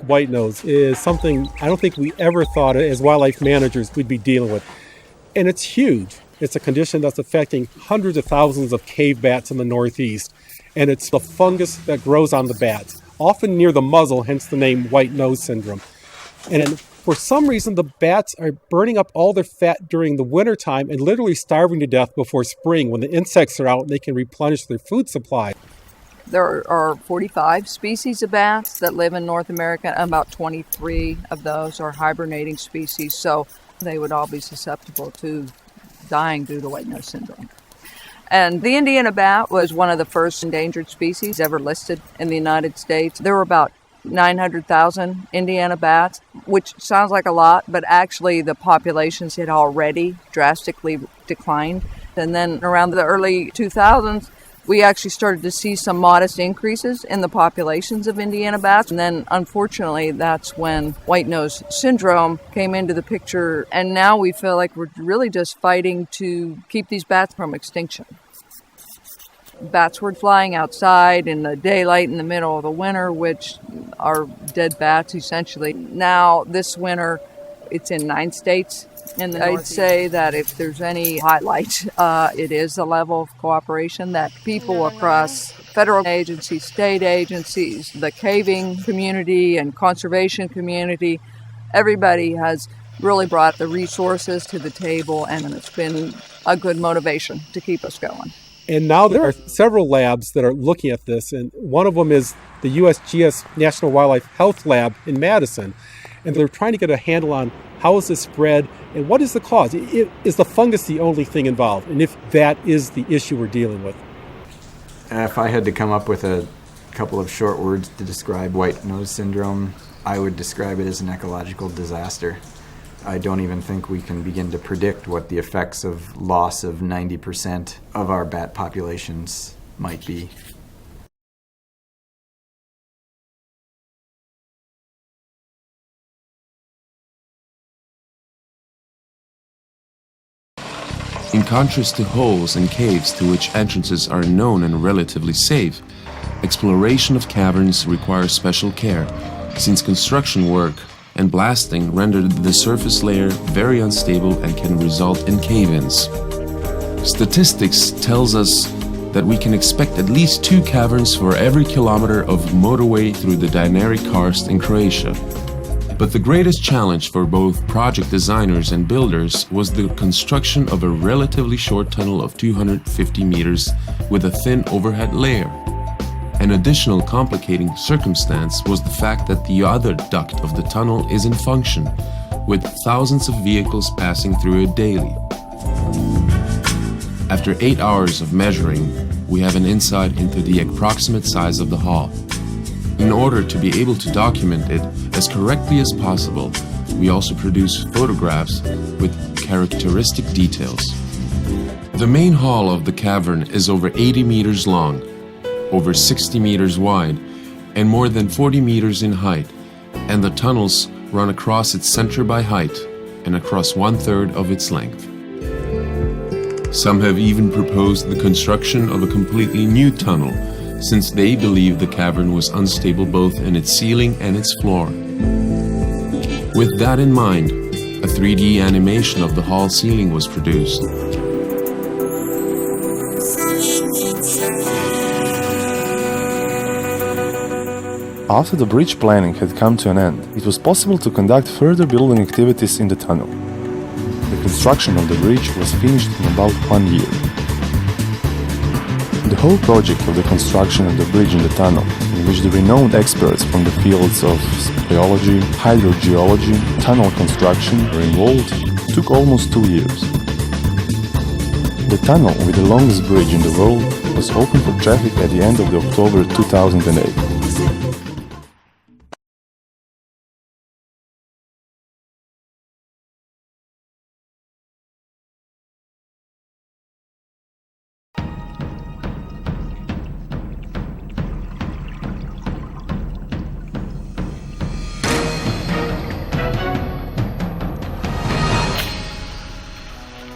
white nose is something I don't think we ever thought as wildlife managers we'd be dealing with. And it's huge. It's a condition that's affecting hundreds of thousands of cave bats in the Northeast. And it's the fungus that grows on the bats, often near the muzzle, hence the name white nose syndrome. And for some reason, the bats are burning up all their fat during the wintertime and literally starving to death before spring when the insects are out and they can replenish their food supply. There are 45 species of bats that live in North America. About 23 of those are hibernating species, so they would all be susceptible to dying due to white nose syndrome. And the Indiana bat was one of the first endangered species ever listed in the United States. There were about 900,000 Indiana bats, which sounds like a lot, but actually the populations had already drastically declined. And then around the early 2000s, we actually started to see some modest increases in the populations of Indiana bats. And then, unfortunately, that's when white nose syndrome came into the picture. And now we feel like we're really just fighting to keep these bats from extinction. Bats were flying outside in the daylight in the middle of the winter, which are dead bats, essentially. Now, this winter, it's in 9 states. And I'd say that if there's any highlight, it is the level of cooperation that people across federal agencies, state agencies, the caving community and conservation community, everybody has really brought the resources to the table, and it's been a good motivation to keep us going. And now there are several labs that are looking at this, and one of them is the USGS National Wildlife Health Lab in Madison. And they're trying to get a handle on how is this spread and what is the cause? Is the fungus the only thing involved? And if that is the issue we're dealing with? If I had to come up with a couple of short words to describe white nose syndrome, I would describe it as an ecological disaster. I don't even think we can begin to predict what the effects of loss of 90% of our bat populations might be. In contrast to holes and caves to which entrances are known and relatively safe, exploration of caverns requires special care, since construction work and blasting render the surface layer very unstable and can result in cave-ins. Statistics tells us that we can expect at least 2 caverns for every kilometer of motorway through the Dinaric Karst in Croatia. But the greatest challenge for both project designers and builders was the construction of a relatively short tunnel of 250 meters with a thin overhead layer. An additional complicating circumstance was the fact that the other duct of the tunnel is in function, with thousands of vehicles passing through it daily. After 8 hours of measuring, we have an insight into the approximate size of the hall. In order to be able to document it as correctly as possible, we also produce photographs with characteristic details. The main hall of the cavern is over 80 meters long, over 60 meters wide, and more than 40 meters in height, and the tunnels run across its center by height and across 1/3 of its length. Some have even proposed the construction of a completely new tunnel, since they believe the cavern was unstable both in its ceiling and its floor. With that in mind, a 3D animation of the hall ceiling was produced. After the bridge planning had come to an end, it was possible to conduct further building activities in the tunnel. The construction of the bridge was finished in about 1 year. The whole project of the construction of the bridge in the tunnel, in which the renowned experts from the fields of speleology, hydrogeology, tunnel construction were involved, took almost 2 years. The tunnel with the longest bridge in the world was open for traffic at the end of October 2008.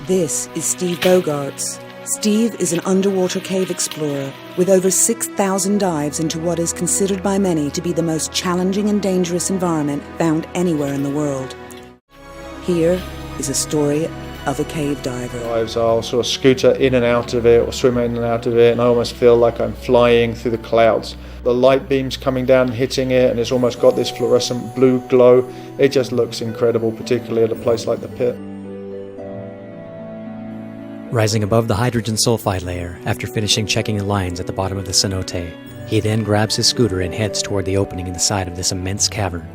This is Steve Bogarts, Steve is an underwater cave explorer with over 6,000 dives into what is considered by many to be the most challenging and dangerous environment found anywhere in the world. Here is a story of a cave diver. I'll sort of scooter in and out of it or swim in and out of it, and I almost feel like I'm flying through the clouds. The light beams coming down and hitting it, and it's almost got this fluorescent blue glow. It just looks incredible, particularly at a place like the pit. Rising above the hydrogen sulfide layer after finishing checking the lines at the bottom of the cenote, he then grabs his scooter and heads toward the opening in the side of this immense cavern.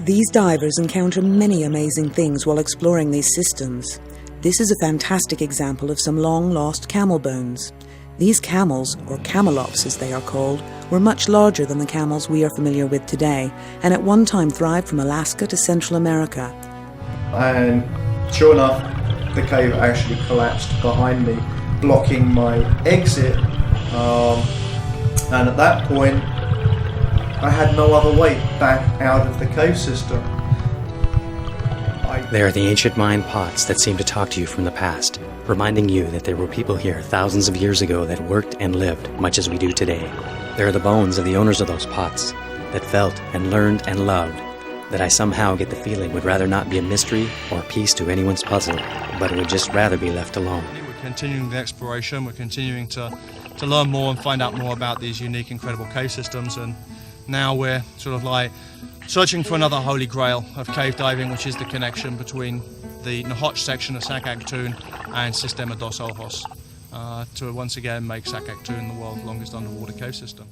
These divers encounter many amazing things while exploring these systems. This is a fantastic example of some long-lost camel bones. These camels, or camelops as they are called, were much larger than the camels we are familiar with today, and at one time thrived from Alaska to Central America. And sure enough, the cave actually collapsed behind me, blocking my exit. And at that point, I had no other way back out of the cave system. They are the ancient Mayan pots that seem to talk to you from the past, reminding you that there were people here thousands of years ago that worked and lived much as we do today. There are the bones of the owners of those pots that felt and learned and loved, that I somehow get the feeling would rather not be a mystery or a piece to anyone's puzzle, but would just rather be left alone. We're continuing the exploration, we're continuing to learn more and find out more about these unique, incredible cave systems, and now we're sort of like searching for another holy grail of cave diving, which is the connection between the Nahotch section of Sakaktoon and Sistema dos Ojos, to once again make Sakaktoon the world's longest underwater cave system.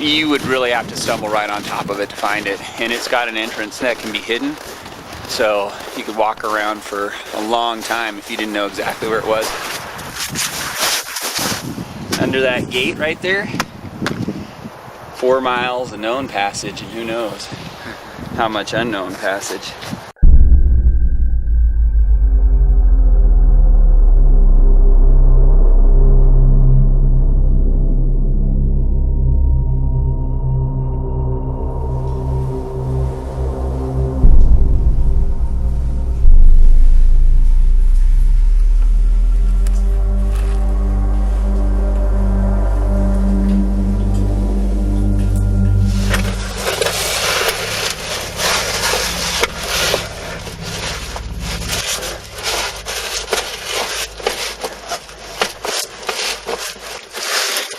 You would really have to stumble right on top of it to find it, and it's got an entrance that can be hidden, so you could walk around for a long time if you didn't know exactly where it was. Under that gate right there, 4 miles of known passage, and who knows how much unknown passage.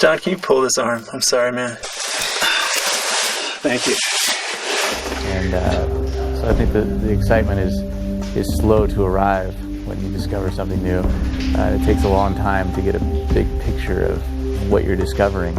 John, can you pull this arm? I'm sorry, man. Thank you. And so I think that the excitement is slow to arrive when you discover something new. It takes a long time to get a big picture of what you're discovering.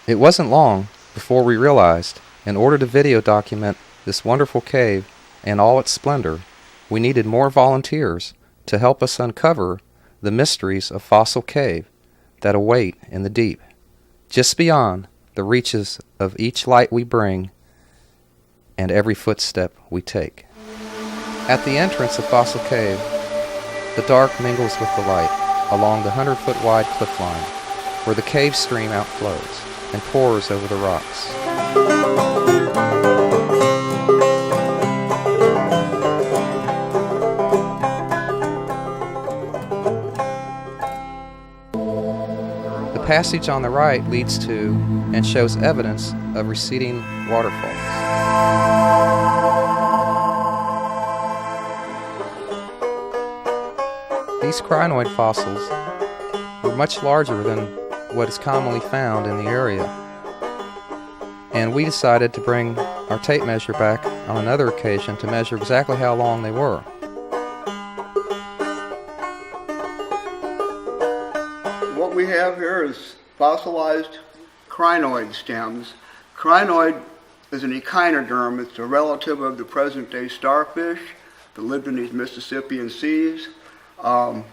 It wasn't long before we realized, in order to video document this wonderful cave and all its splendor, we needed more volunteers to help us uncover the mysteries of Fossil Cave that await in the deep, just beyond the reaches of each light we bring and every footstep we take. At the entrance of Fossil Cave, the dark mingles with the light along the 100-foot wide cliff line, where the cave stream outflows and pours over the rocks. The passage on the right leads to and shows evidence of receding waterfalls. These crinoid fossils were much larger than what is commonly found in the area, and we decided to bring our tape measure back on another occasion to measure exactly how long they were. What we have here is fossilized crinoid stems. Crinoid is an echinoderm. It's a relative of the present-day starfish that lived in these Mississippian seas. The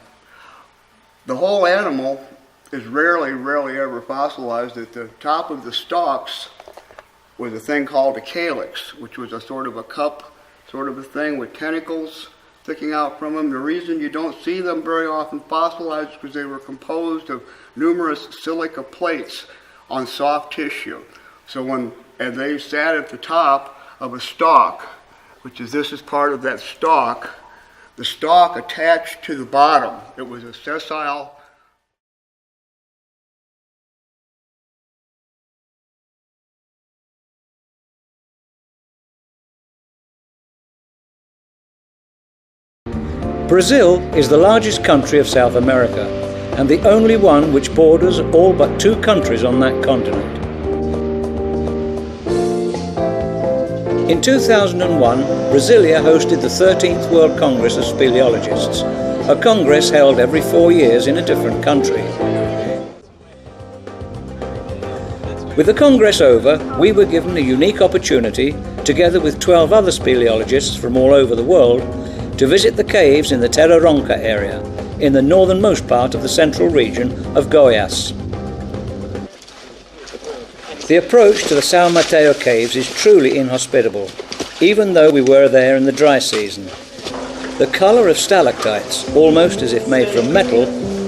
whole animal is rarely ever fossilized. At the top of the stalks was a thing called a calyx, which was a sort of a cup sort of a thing with tentacles sticking out from them. The reason you don't see them very often fossilized is because they were composed of numerous silica plates on soft tissue. So and they sat at the top of a stalk, this is part of that stalk. The stalk attached to the bottom. It was a sessile. Brazil is the largest country of South America and the only one which borders all but 2 countries on that continent. In 2001, Brasilia hosted the 13th World Congress of Speleologists, a congress held every 4 years in a different country. With the congress over, we were given a unique opportunity, together with 12 other speleologists from all over the world, to visit the caves in the Terra Ronca area, in the northernmost part of the central region of Goiás. The approach to the São Mateo caves is truly inhospitable, even though we were there in the dry season. The colour of stalactites, almost as if made from metal,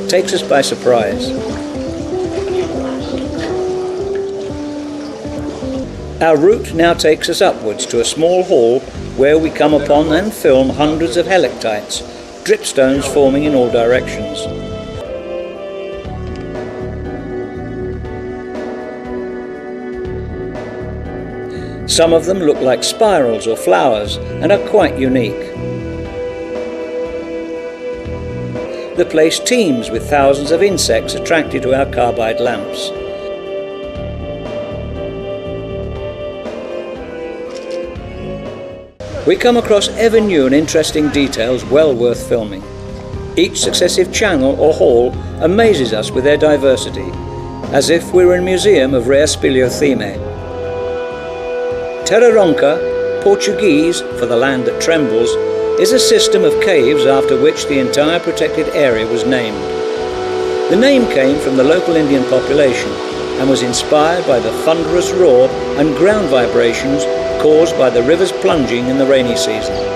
takes us by surprise. Our route now takes us upwards to a small hall where we come upon and film hundreds of helictites, dripstones forming in all directions. Some of them look like spirals or flowers and are quite unique. The place teems with thousands of insects attracted to our carbide lamps. We come across ever new and interesting details well worth filming. Each successive channel or hall amazes us with their diversity, as if we were in a museum of rare speleothemae. Terra Ronca, Portuguese for the land that trembles, is a system of caves after which the entire protected area was named. The name came from the local Indian population and was inspired by the thunderous roar and ground vibrations caused by the rivers plunging in the rainy season.